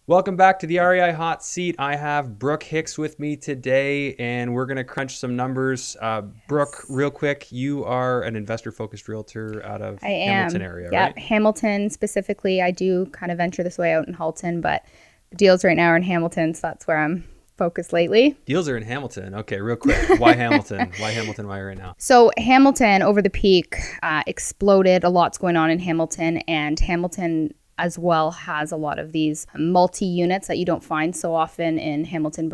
Welcome back to the REI Hot Seat. I have Brooke Hicks with me today, and we're going to crunch some numbers. Brooke, real quick, you are an investor-focused realtor out of Hamilton area, right? Hamilton specifically. I do kind of venture this way out in Halton, but the deals right now are in Hamilton, so that's where I'm focused lately. Deals are in Hamilton. Okay, real quick. Why Hamilton? Why right now? So Hamilton, over the peak, exploded. A lot's going on in Hamilton, and Hamilton as well has a lot of these multi-units that you don't find so often in Halton,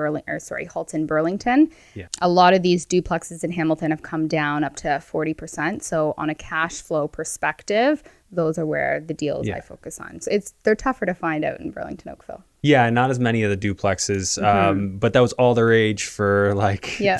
Burlington. Yeah. A lot of these duplexes in Hamilton have come down up to 40%. So on a cash flow perspective, those are where the deals I focus on. So they're tougher to find out in Burlington, Oakville. Yeah, not as many of the duplexes, but that was all their age for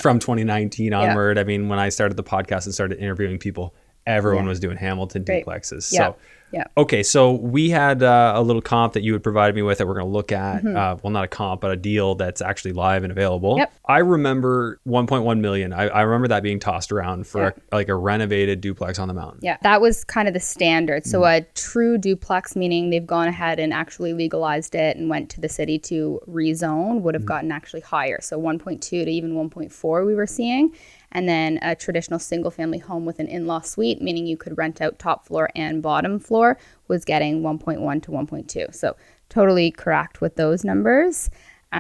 from 2019 onward. I mean, when I started the podcast and started interviewing people, everyone was doing Hamilton duplexes. So. Yeah. Okay, so we had a little comp that you had provided me with that we're going to look at. Well, not a comp, but a deal that's actually live and available. Yep. I remember 1.1 million. I remember that being tossed around for a renovated duplex on the mountain. Yeah, that was kind of the standard. So a true duplex, meaning they've gone ahead and actually legalized it and went to the city to rezone, would have gotten actually higher. So 1.2 to even 1.4 we were seeing. And then a traditional single family home with an in-law suite, meaning you could rent out top floor and bottom floor, was getting 1.1 to 1.2. So totally correct with those numbers.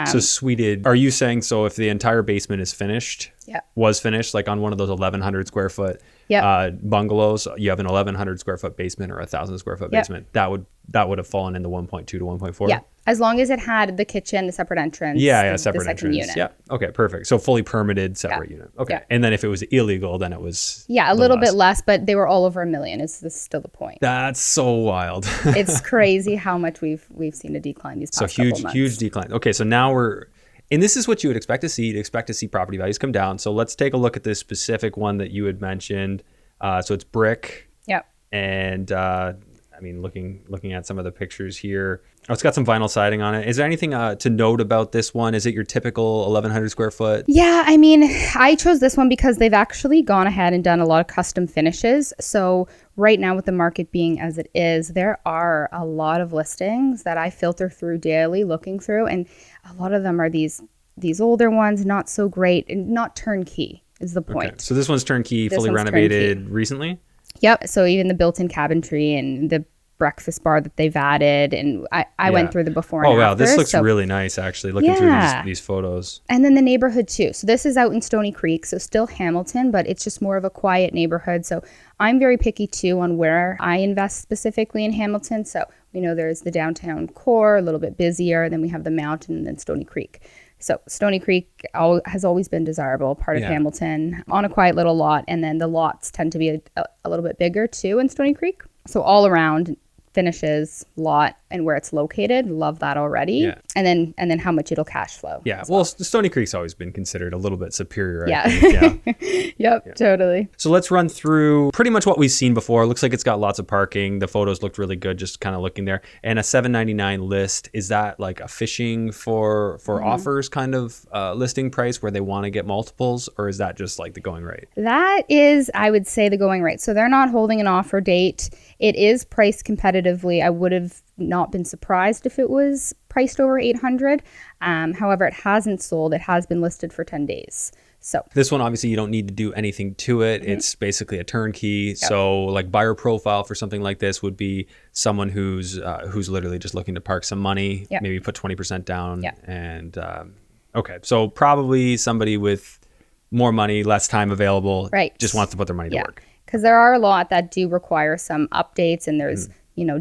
So suited, are you saying, so if the entire basement is finished, was finished, like on one of those 1,100 square foot bungalows, you have an 1,100 square foot basement or 1,000 square foot basement, that would have fallen in the 1.2 to 1.4? Yeah, as long as it had the kitchen, the separate entrance, separate the entrance. unit. Yeah, okay, perfect. So fully permitted separate unit. Okay, and then if it was illegal, then it was a little bit less, but they were all over $1 million. Is this still the point? That's so wild. It's crazy how much we've seen a decline these past couple months. Huge decline. Okay, so now and this is what you would expect to see. You'd expect to see property values come down. So let's take a look at this specific one that you had mentioned. So it's brick. Yep. And I mean, looking at some of the pictures here, it's got some vinyl siding on it. Is there anything to note about this one? Is it your typical 1,100 square foot? Yeah, I mean, I chose this one because they've actually gone ahead and done a lot of custom finishes. So right now with the market being as it is, there are a lot of listings that I filter through daily looking through. And a lot of them are these older ones, not so great and not turnkey is the point. Okay. So this one's turnkey, fully renovated recently? Yep. So even the built-in cabinetry and the breakfast bar that they've added, and I went through the before and after. Oh wow, this looks really nice actually, looking through these photos. And then the neighborhood too. So this is out in Stony Creek, so still Hamilton, but it's just more of a quiet neighborhood. So I'm very picky too on where I invest specifically in Hamilton. So we know there's the downtown core, a little bit busier, then we have the mountain, and then Stony Creek. So Stony Creek has always been desirable, part of Hamilton, on a quiet little lot. And then the lots tend to be a little bit bigger too in Stony Creek. So all around finishes, lot, and where it's located, love that already. Yeah. And then how much it'll cash flow. Yeah, well, Stony Creek's always been considered a little bit superior. Yep, totally. So let's run through pretty much what we've seen before. It looks like it's got lots of parking. The photos looked really good, just kind of looking there. And a $799 list, is that like a fishing for offers kind of listing price where they want to get multiples, or is that just like the going rate? That is, I would say, the going rate. So they're not holding an offer date. It is priced competitively. I would have not been surprised if it was priced over 800. However, it hasn't sold. It has been listed for 10 days. So this one, obviously, you don't need to do anything to it. It's basically a turnkey. Yep. So like buyer profile for something like this would be someone who's literally just looking to park some money, maybe put 20% down. And okay, so probably somebody with more money, less time available, just wants to put their money to work. Because there are a lot that do require some updates, and there's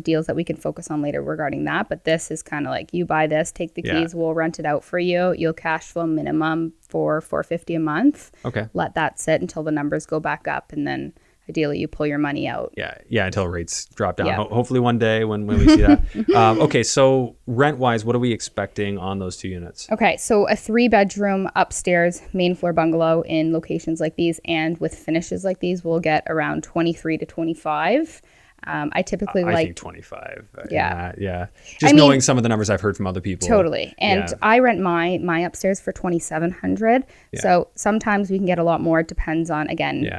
deals that we can focus on later regarding that. But this is kind of like, you buy this, take the keys, we'll rent it out for you. You'll cash flow minimum for $450 a month. Okay. Let that sit until the numbers go back up, and then ideally you pull your money out. Yeah, until rates drop down. Hopefully one day when we see that. Okay, so rent-wise, what are we expecting on those two units? Okay, so a 3-bedroom upstairs main floor bungalow in locations like these and with finishes like these will get around 23 to 25. I typically I like think 25. Yeah. Just knowing some of the numbers I've heard from other people. Totally. And I rent my upstairs for $2,700. So sometimes we can get a lot more. It depends on, again,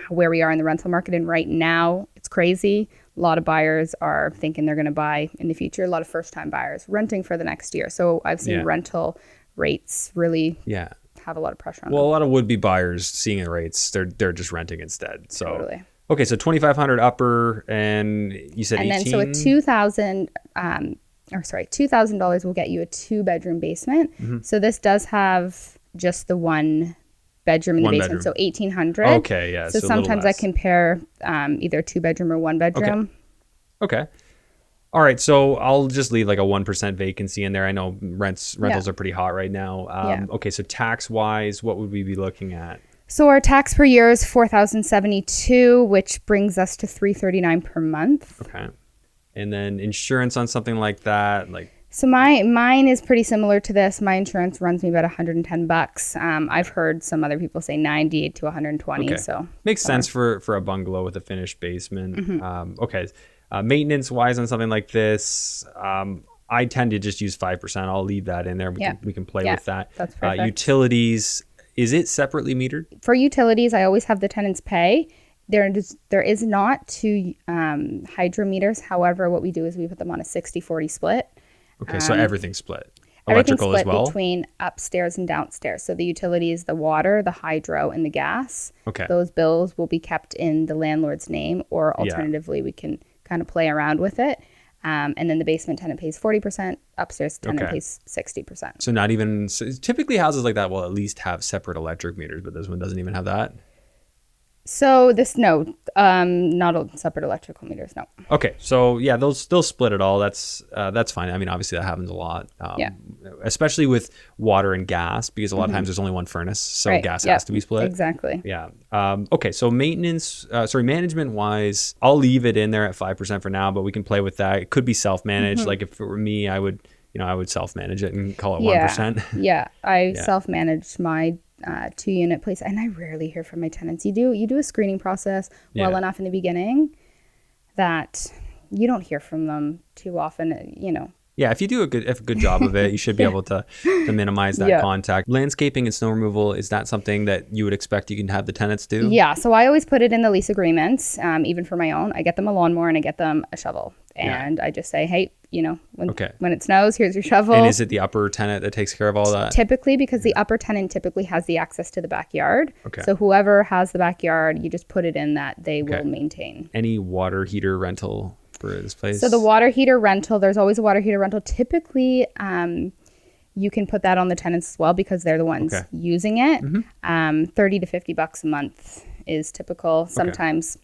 where we are in the rental market. And right now it's crazy. A lot of buyers are thinking they're going to buy in the future. A lot of first-time buyers renting for the next year. So I've seen rental rates really have a lot of pressure on them. A lot of would-be buyers seeing the rates, they're just renting instead. So totally. Okay, so $2,500 upper, and you said and 18? And then so a $2,000 will get you a 2-bedroom basement. So this does have just the 1 bedroom in the basement, so $1,800. Okay, yeah. So sometimes I compare either 2-bedroom or 1-bedroom. Okay. All right, so I'll just leave like a 1% vacancy in there. I know rentals are pretty hot right now. Okay, so tax-wise, what would we be looking at? So our tax per year is $4,072, which brings us to $339 per month. Okay. And then insurance on something like that, So mine is pretty similar to this. My insurance runs me about $110. I've heard some other people say 90 to 120. Okay. So makes sense for a bungalow with a finished basement. Okay. Maintenance wise on something like this, I tend to just use 5%. I'll leave that in there. We can play with that. That's perfect. Utilities, is it separately metered? For utilities, I always have the tenants pay. There is not 2 hydrometers. However, what we do is we put them on a 60-40 split. Okay, so everything's split. Everything's Electrical split as well? between upstairs and downstairs. So the utilities, the water, the hydro, and the gas. Okay. Those bills will be kept in the landlord's name, or alternatively, we can kind of play around with it. And then the basement tenant pays 40%, upstairs tenant pays 60%. So not even, typically houses like that will at least have separate electric meters, but this one doesn't even have that? So not separate electrical meters, no. Okay, so yeah, they'll split it all. That's fine. I mean, obviously that happens a lot, especially with water and gas, because a lot of times there's only one furnace, so gas has to be split. Exactly. Yeah. Okay, so management wise, I'll leave it in there at 5% for now, but we can play with that. It could be self-managed. Like if it were me, I would self-manage it and call it 1%. Yeah, I self-manage my 2-unit place, and I rarely hear from my tenants. You do a screening process well enough in the beginning that you don't hear from them too often, Yeah, if you do a good job of it, you should be able to minimize that contact. Landscaping and snow removal, is that something that you would expect you can have the tenants do? Yeah, so I always put it in the lease agreements, even for my own. I get them a lawnmower and I get them a shovel. And I just say, hey, when it snows, here's your shovel. And is it the upper tenant that takes care of all that? Typically, because the upper tenant typically has the access to the backyard. Okay. So whoever has the backyard, you just put it in that they will maintain. Any water heater rental for this place? So the water heater rental, there's always a water heater rental. Typically, you can put that on the tenants as well because they're the ones using it. $30 to $50 a month is typical. Sometimes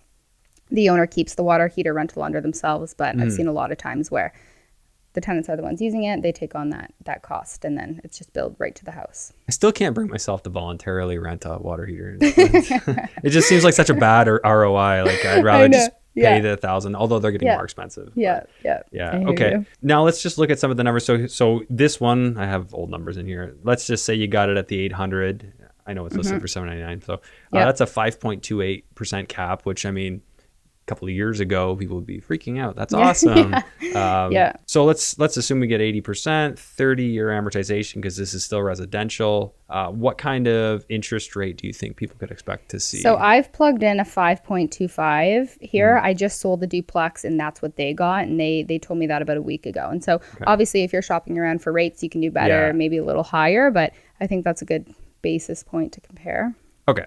the owner keeps the water heater rental under themselves, but I've seen a lot of times where the tenants are the ones using it, they take on that cost, and then it's just billed right to the house. I still can't bring myself to voluntarily rent a water heater. It just seems like such a bad ROI. Like I'd rather just pay the $1,000, although they're getting more expensive. Yeah. Okay. Now let's just look at some of the numbers. So this one, I have old numbers in here. Let's just say you got it at the 800. I know it's listed for $799. So that's a 5.28% cap, which I mean, couple of years ago, people would be freaking out. That's awesome. So let's assume we get 80%, 30-year amortization because this is still residential. What kind of interest rate do you think people could expect to see? So I've plugged in a 5.25 here. I just sold the duplex and that's what they got. And they told me that about a week ago. And so obviously if you're shopping around for rates, you can do better, maybe a little higher, but I think that's a good basis point to compare. Okay.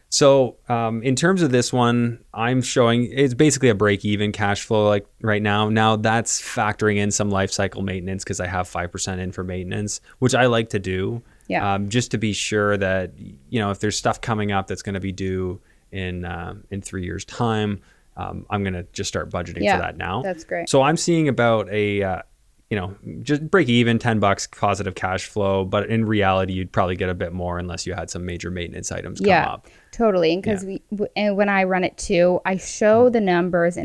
So in terms of this one, I'm showing it's basically a break-even cash flow like right now. Now that's factoring in some life cycle maintenance because I have 5% in for maintenance, which I like to do just to be sure that, if there's stuff coming up that's going to be due in 3 years' time, I'm going to just start budgeting for that now. That's great. So I'm seeing about a just break even, $10 positive cash flow. But in reality, you'd probably get a bit more unless you had some major maintenance items come up. Totally. Because and when I run it too, I show the numbers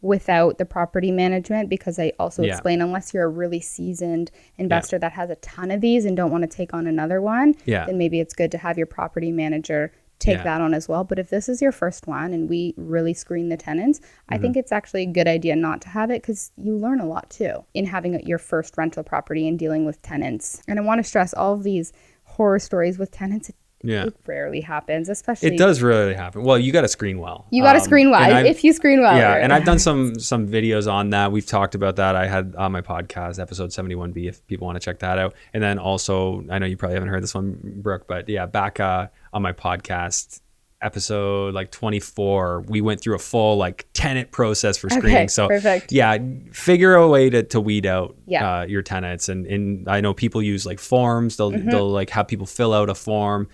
without the property management because I also explain unless you're a really seasoned investor that has a ton of these and don't want to take on another one, then maybe it's good to have your property manager take that on as well. But if this is your first one and we really screen the tenants, I think it's actually a good idea not to have it because you learn a lot too in having your first rental property and dealing with tenants. And I want to stress all of these horror stories with tenants. Yeah. It rarely happens, especially. It does rarely happen. Well, you got to screen well. You got to screen well. If you screen well. Yeah, right? and I've done some videos on that. We've talked about that. I had on my podcast, episode 71B, if people want to check that out. And then also, I know you probably haven't heard this one, Brooke, but yeah, back on my podcast, episode like 24, we went through a full like tenant process for screening. Okay, so perfect. Yeah, figure a way to weed out Yeah. your tenants. And I know people use like forms. They'll like have people fill out a form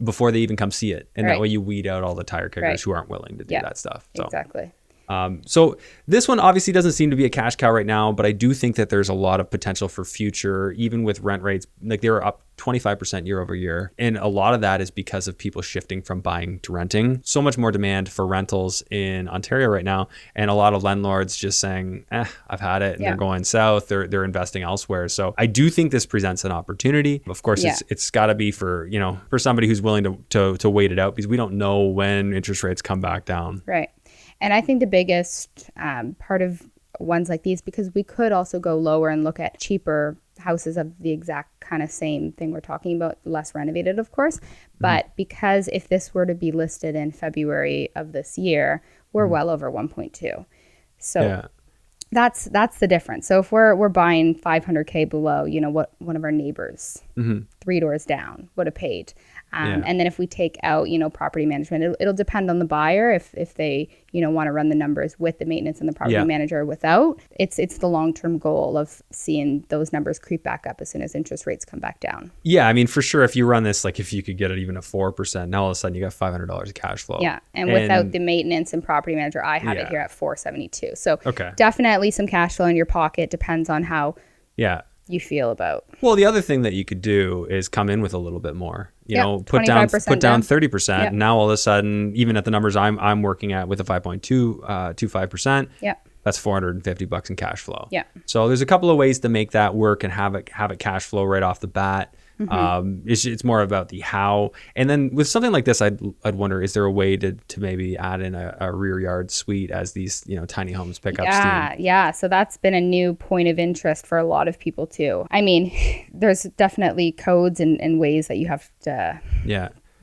before they even come see it. And that way you weed out all the tire kickers who aren't willing to do that stuff. So. Exactly. So this one obviously doesn't seem to be a cash cow right now, but I do think that there's a lot of potential for future, even with rent rates. Like they were up 25% year over year. And a lot of that is because of people shifting from buying to renting. So much more demand for rentals in Ontario right now. And a lot of landlords just saying, I've had it. And they're going south. They're investing elsewhere. So I do think this presents an opportunity. Of course, it's got to be for somebody who's willing to wait it out, because we don't know when interest rates come back down. Right. And I think the biggest part of ones like these, because we could also go lower and look at cheaper houses of the exact kind of same thing we're talking about, less renovated, of course. But because if this were to be listed in February of this year, we're well over 1.2. So that's the difference. So if we're buying 500K below, what one of our neighbors 3 doors down would have paid. And then if we take out, property management, it'll depend on the buyer if they, want to run the numbers with the maintenance and the property manager or without. It's the long-term goal of seeing those numbers creep back up as soon as interest rates come back down. Yeah, I mean, for sure, if you run this, like if you could get it even at 4%, now all of a sudden you got $500 of cash flow. Yeah, and without the maintenance and property manager, I have it here at 472. So definitely some cash flow in your pocket, depends on how you feel about. Well, the other thing that you could do is come in with a little bit more. Put down 30%. Now all of a sudden, even at the numbers I'm working at with a 5.25%, that's $450 in cash flow. Yeah. So there's a couple of ways to make that work and have it cash flow right off the bat. It's more about the how. And then with something like this, I'd wonder, is there a way to maybe add in a rear yard suite as these tiny homes pick up steam? Yeah. So that's been a new point of interest for a lot of people too. I mean, there's definitely codes and ways that you have to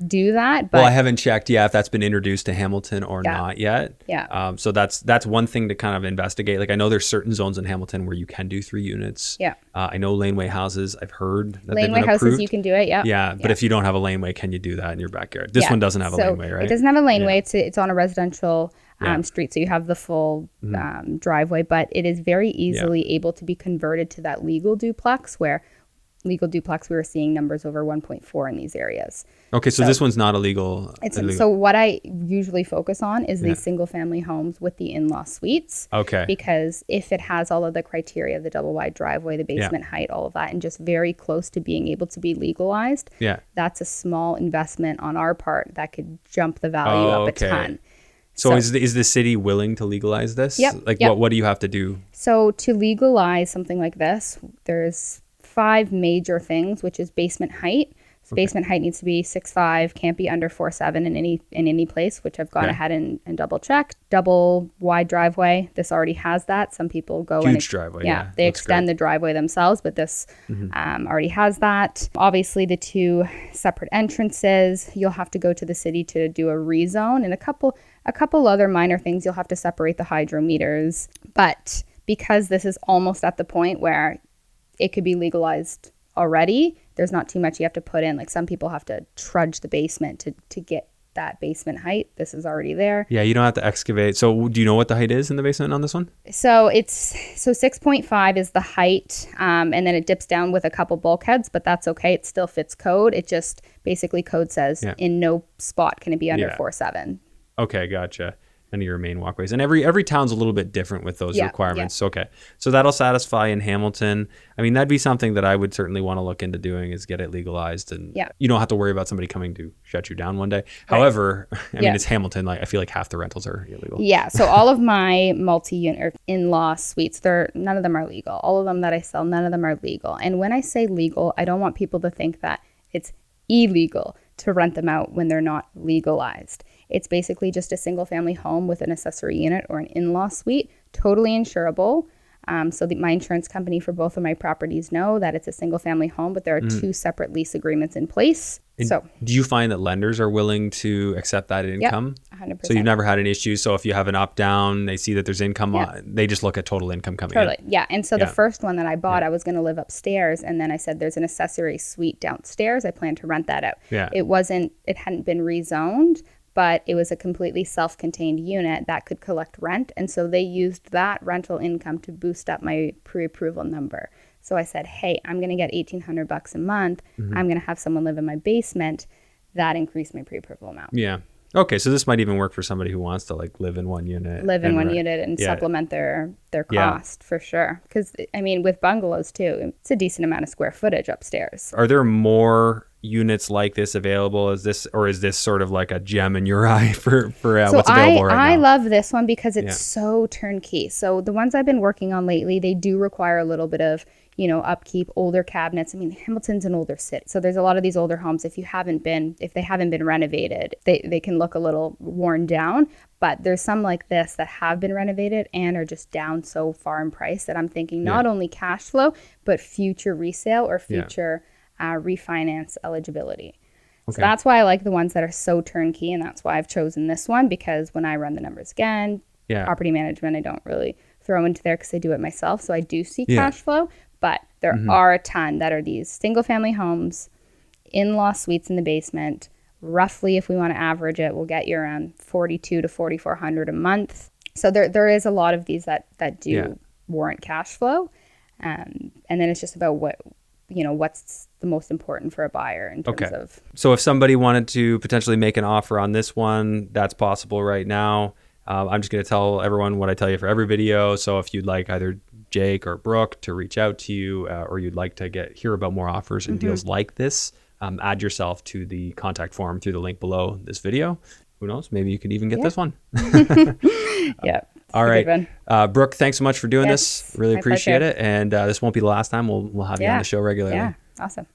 do that. But well, I haven't checked if that's been introduced to Hamilton or not yet. Yeah. So that's one thing to kind of investigate. Like I know there's certain zones in Hamilton where you can do 3 units. Yeah. I know laneway houses, I've heard that laneway houses approved. You can do it. Yeah. Yeah. But if you don't have a laneway, can you do that in your backyard? This one doesn't have a laneway, right? It doesn't have a laneway. It's on a residential street. So you have the full driveway, but it is very easily able to be converted to that legal duplex, where legal duplex, we were seeing numbers over 1.4 in these areas. Okay, so this one's not illegal. So what I usually focus on is these single family homes with the in-law suites. Okay. Because if it has all of the criteria, the double wide driveway, the basement height, all of that, and just very close to being able to be legalized, that's a small investment on our part that could jump the value up a ton. So is the city willing to legalize this? Yep. Like what do you have to do? So to legalize something like this, there's 5 major things, which is basement height. So basement height needs to be 6'5", can't be under 4'7" in any place, which I've gone ahead and double checked. Double wide driveway, this already has that. Some people go huge driveway. Yeah, they extend the driveway themselves, but this already has that. Obviously, the 2 separate entrances, you'll have to go to the city to do a rezone, and a couple other minor things. You'll have to separate the hydro meters, but because this is almost at the point where it could be legalized already, there's not too much you have to put in. Like some people have to trudge the basement to get that basement height. This is already there. Yeah, you don't have to excavate. So do you know what the height is in the basement on this one? So 6.5 is the height, and then it dips down with a couple bulkheads, but that's okay. It still fits code. It just basically code says in no spot can it be under 4'7". Okay, gotcha. And your main walkways, and every town's a little bit different with those requirements. Okay, so that'll satisfy in Hamilton. I mean, that'd be something that I would certainly want to look into doing, is get it legalized, and you don't have to worry about somebody coming to shut you down one day. Right. However, I mean, it's Hamilton. Like I feel like half the rentals are illegal. Yeah. So all of my multi-unit or in-law suites, none of them are legal. All of them that I sell, none of them are legal. And when I say legal, I don't want people to think that it's illegal to rent them out when they're not legalized. It's basically just a single family home with an accessory unit or an in-law suite, totally insurable. So my insurance company for both of my properties know that it's a single family home, but there are two separate lease agreements in place. And so do you find that lenders are willing to accept that income? Yep, 100%. So you've never had an issue. So if you have an up down, they see that there's income on, they just look at total income coming in. Yeah. And so the first one that I bought, I was going to live upstairs, and then I said there's an accessory suite downstairs. I plan to rent that out. It hadn't been rezoned, but it was a completely self-contained unit that could collect rent. And so they used that rental income to boost up my pre-approval number. So I said, hey, I'm going to get $1,800 a month. I'm going to have someone live in my basement. That increased my pre-approval amount. Yeah. Okay. So this might even work for somebody who wants to like live in one unit. And supplement their cost for sure. Because I mean, with bungalows too, it's a decent amount of square footage upstairs. Are there more units like this available? Is this sort of like a gem in your eye for what's available right now? I love this one because it's so turnkey. So the ones I've been working on lately, they do require a little bit of, upkeep, older cabinets. I mean, Hamilton's an older city. So there's a lot of these older homes. If they haven't been renovated, they can look a little worn down. But there's some like this that have been renovated and are just down so far in price that I'm thinking not only cash flow, but future resale or future refinance eligibility. Okay. So that's why I like the ones that are so turnkey, and that's why I've chosen this one, because when I run the numbers again, property management, I don't really throw into there because I do it myself. So I do see cash flow, but there are a ton that are these single family homes, in-law suites in the basement. Roughly, if we want to average it, we'll get you around $4,200 to $4,400 a month. So there is a lot of these that do warrant cash flow. And then it's just about what's the most important for a buyer in terms of. So if somebody wanted to potentially make an offer on this one, that's possible right now. I'm just going to tell everyone what I tell you for every video. So if you'd like either Jake or Brooke to reach out to you, or you'd like to hear about more offers and deals like this, add yourself to the contact form through the link below this video. Who knows? Maybe you could even get this one. All right. Brooke, thanks so much for doing this. Really appreciate it. And this won't be the last time. We'll have you on the show regularly. Yeah. Awesome.